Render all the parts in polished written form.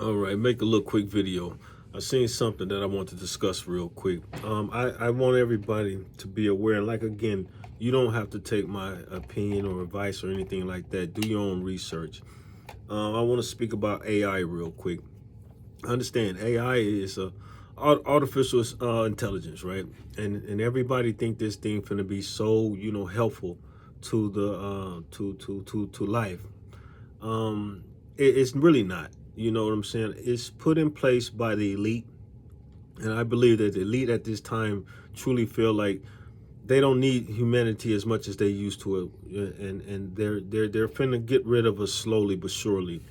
All right, make a little quick video. I seen something that I want to discuss real quick. I want everybody to be aware. And like again, you don't have to take my opinion or advice or anything like that. Do your own research. I want to speak about AI real quick. Understand, AI is a artificial intelligence, right? And everybody think this thing finna be so helpful to the to life. It's really not. You know what I'm saying? It's put in place by the elite, and I believe that the elite at this time truly feel like they don't need humanity as much as they used to it, and they're finna get rid of us slowly but surely.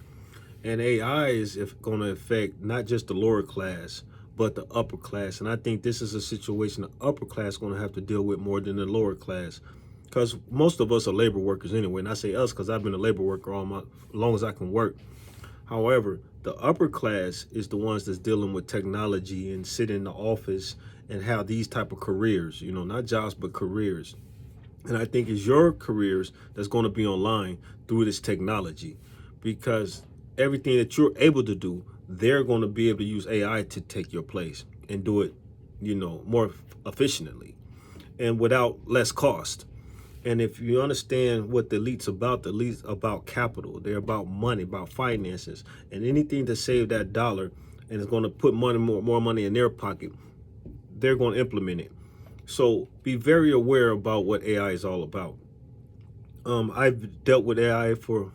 And AI is going to affect not just the lower class, but the upper class. And I think this is a situation the upper class is going to have to deal with more than the lower class, because most of us are labor workers anyway. And I say us because I've been a labor worker as long as I can work. However, the upper class is the ones that's dealing with technology and sit in the office and have these type of careers, not jobs, but careers. And I think it's your careers that's going to be online through this technology, because everything that you're able to do, they're going to be able to use AI to take your place and do it, more efficiently and without less cost. And if you understand what the elite's about, the elite's about capital. They're about money, about finances, and anything to save that dollar and is going to put more money in their pocket, they're going to implement it. So be very aware about what AI is all about. I've dealt with AI for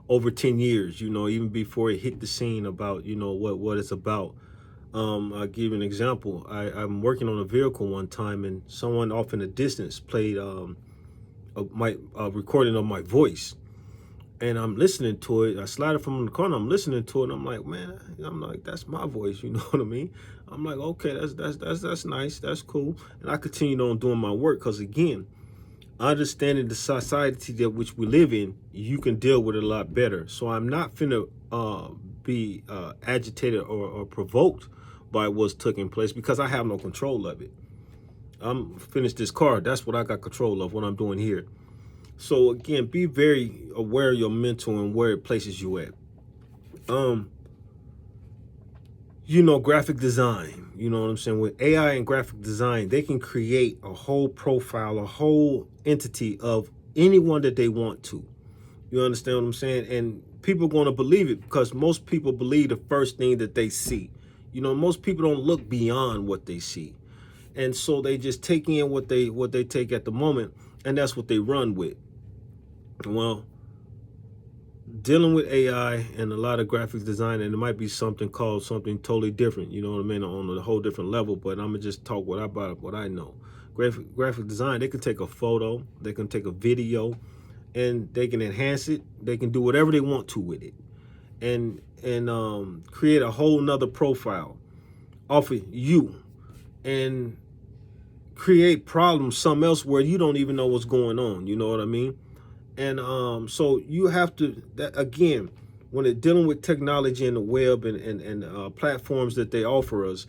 over 10 years, even before it hit the scene about, what it's about. I'll give you an example. I'm working on a vehicle one time, and someone off in the distance played my recording of my voice, and I'm listening to it. I slide it from the corner. I'm listening to it, and I'm like, man, I'm like, that's my voice. You know what I mean? I'm like, okay, that's nice, that's cool. And I continued on doing my work, because again, understanding the society that which we live in, you can deal with it a lot better. So I'm not finna be agitated or provoked by what's taking place, because I have no control of it. I'm finished this car. That's what I got control of, what I'm doing here. So again, be very aware of your mental and where it places you at. Graphic design, you know what I'm saying? With AI and graphic design, they can create a whole profile, a whole entity of anyone that they want to. You understand what I'm saying? And people are going to believe it, because most people believe the first thing that they see. Most people don't look beyond what they see. And so they just take in what they take at the moment, and that's what they run with. Well, dealing with AI and a lot of graphics design, and it might be something totally different, you know what I mean, on a whole different level, but I'm gonna just talk what I know. Graphic design, they can take a photo, they can take a video, and they can enhance it. They can do whatever they want to with it, and create a whole nother profile off of you, and create problems some else where you don't even know what's going on. You know what I mean? And so you have to, that again, when it's dealing with technology and the web and platforms that they offer us,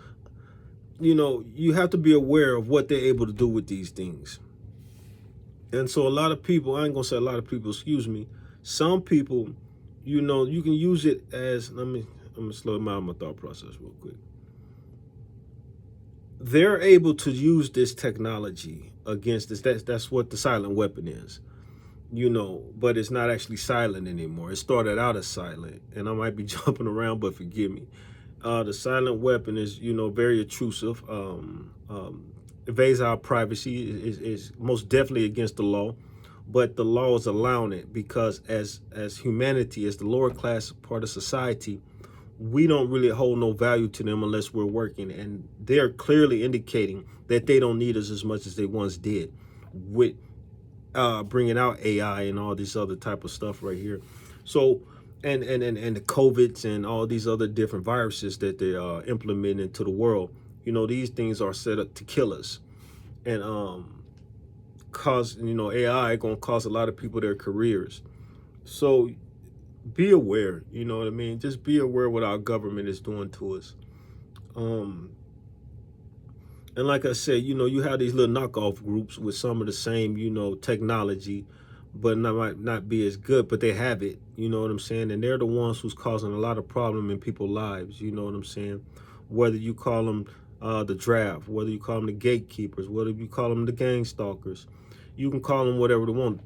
you have to be aware of what they're able to do with these things. And so a lot of people, I ain't gonna say a lot of people, excuse me, some people, you can use it as, I'm gonna slow down my thought process real quick. They're able to use this technology against this. That's what the silent weapon is. But it's not actually silent anymore. It started out as silent, and I might be jumping around, but forgive me. The silent weapon is, very intrusive, invades our privacy, is most definitely against the law, but the law is allowing it, because as humanity, as the lower class part of society, we don't really hold no value to them unless we're working, and they're clearly indicating that they don't need us as much as they once did, with bringing out AI and all this other type of stuff right here. So, and the COVIDs and all these other different viruses that they implement into the world, these things are set up to kill us, and cause, AI gonna cost a lot of people their careers. So be aware, you know what I mean? Just be aware what our government is doing to us. And like I said, you have these little knockoff groups with some of the same, technology, but might not be as good, but they have it. You know what I'm saying? And they're the ones who's causing a lot of problem in people's lives. You know what I'm saying? Whether you call them the draft, whether you call them the gatekeepers, whether you call them the gang stalkers, you can call them whatever they want.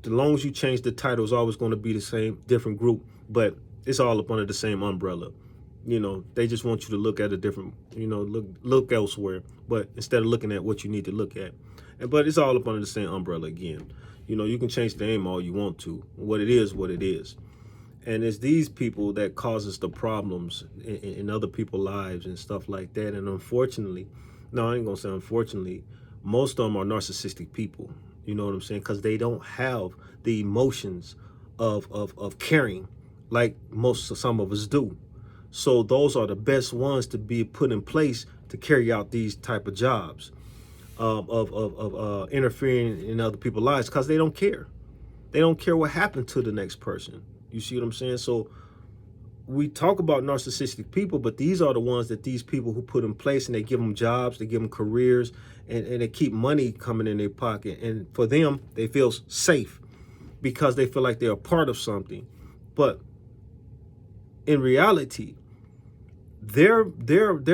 As long as you change the title, it's always going to be the same, different group, but it's all up under the same umbrella. You know, they just want you to look at a different, you know, look elsewhere, but instead of looking at what you need to look at. But it's all up under the same umbrella again. You know, you can change the name all you want to. What it is, what it is. And it's these people that causes the problems in other people's lives and stuff like that. And unfortunately, no, I ain't gonna say unfortunately, most of them are narcissistic people. You know what I'm saying? Because they don't have the emotions of caring like some of us do. So those are the best ones to be put in place to carry out these type of jobs of interfering in other people's lives, because they don't care. They don't care what happened to the next person. You see what I'm saying? So we talk about narcissistic people, but these are the ones that these people who put in place, and they give them jobs, they give them careers, and they keep money coming in their pocket. And for them, they feel safe because they feel like they're a part of something. But in reality, their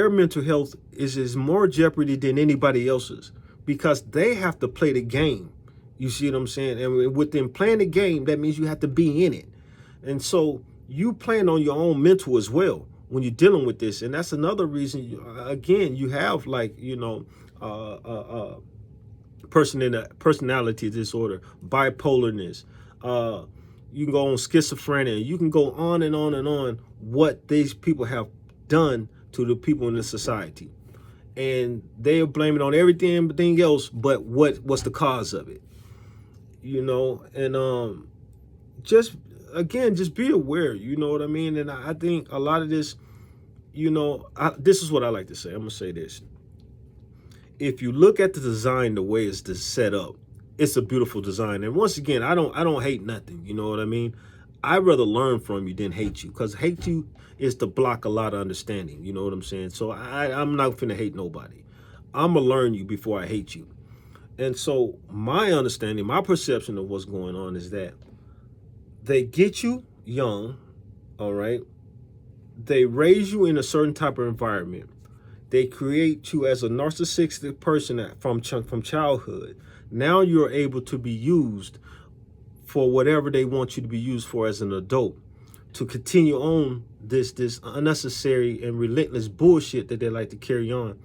mental health is more jeopardy than anybody else's, because they have to play the game. You see what I'm saying? And with them playing the game, that means you have to be in it. And so you playing on your own mental as well when you're dealing with this. And that's another reason, again, you have, like, you know, personality disorder, bipolarness. You can go on schizophrenia. You can go on and on and on what these people have done to the people in the society. And they are blaming on everything else but what's the cause of it. You know, and just again, just be aware, you know what I mean? And I think a lot of this, you know, this is what I like to say. I'm gonna say this. If you look at the design, the way it's set up, it's a beautiful design. And once again, I don't hate nothing, you know what I mean? I'd rather learn from you than hate you, because hate you is to block a lot of understanding, you know what I'm saying? So I'm not finna hate nobody. I'm gonna learn you before I hate you. And so my understanding, my perception of what's going on is that they get you young, all right? They raise you in a certain type of environment. They create you as a narcissistic person from childhood. Now you're able to be used for whatever they want you to be used for as an adult, to continue on this unnecessary and relentless bullshit that they like to carry on.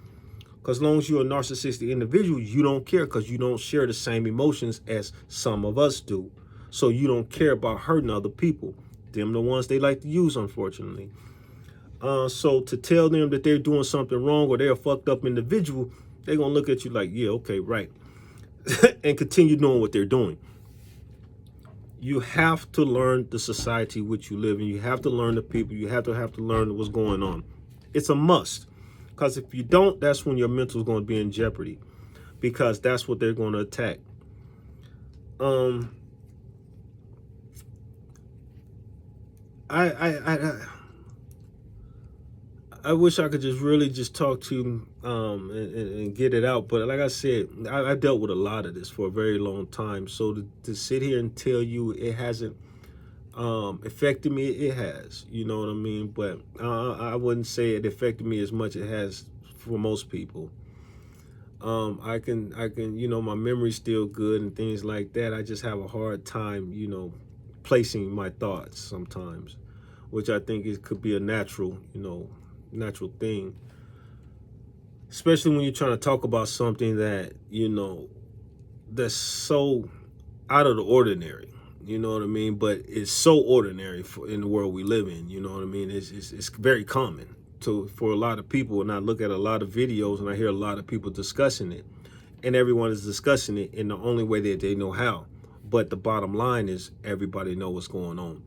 Because as long as you're a narcissistic individual, you don't care, because you don't share the same emotions as some of us do. So you don't care about hurting other people. Them the ones they like to use, unfortunately. So to tell them that they're doing something wrong or they're a fucked up individual, they're going to look at you like, yeah, okay, right. And continue doing what they're doing. You have to learn the society which you live in. You have to learn the people. You have to learn what's going on. It's a must. Because if you don't, that's when your mental is going to be in jeopardy, because that's what they're going to attack. I wish I could just really just talk to you and get it out. But like I said, I dealt with a lot of this for a very long time. So to sit here and tell you it hasn't affected me, it has. You know what I mean? But I wouldn't say it affected me as much as it has for most people. I can, you know, my memory's still good and things like that. I just have a hard time, you know, placing my thoughts sometimes, which I think it could be a natural, you know, natural thing, especially when you're trying to talk about something that, you know, that's so out of the ordinary, you know what I mean? But it's so ordinary in the world we live in, you know what I mean? It's very common for a lot of people. And I look at a lot of videos and I hear a lot of people discussing it, and everyone is discussing it in the only way that they know how. But the bottom line is everybody know what's going on.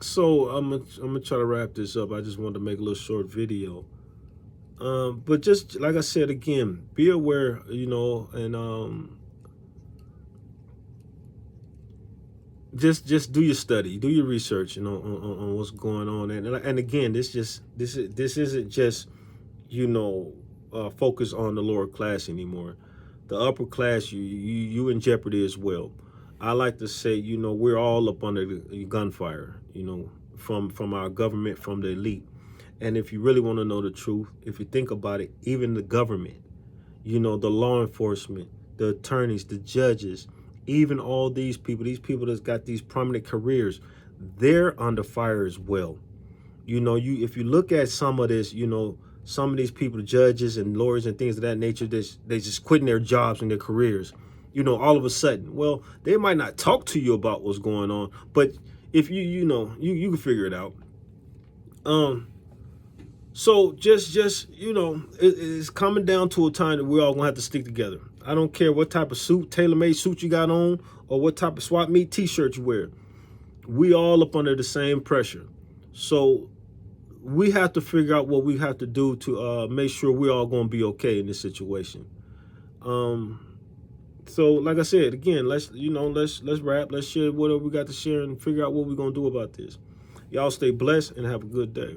So I'm gonna try to wrap this up. I just wanted to make a little short video. But just like I said again, be aware, you know, and just do your study, do your research, you know, on what's going on. And again, this isn't just, you know, focus on the lower class anymore. The upper class, you in jeopardy as well. I like to say, we're all up under the gunfire, from our government, from the elite. And if you really want to know the truth, if you think about it, even the government, the law enforcement, the attorneys, the judges, even all these people that's got these prominent careers, they're under fire as well. If you look at some of this, some of these people, judges and lawyers and things of that nature, they just quitting their jobs and their careers, all of a sudden. Well, they might not talk to you about what's going on, but if you can figure it out. So just it's coming down to a time that we're all gonna have to stick together. I don't care what type of suit, tailor-made suit you got on, or what type of swap meet t-shirt you wear. We all up under the same pressure. So we have to figure out what we have to do to make sure we're all going to be okay in this situation. So like I said, again, let's wrap, let's share whatever we got to share and figure out what we're going to do about this. Y'all stay blessed and have a good day.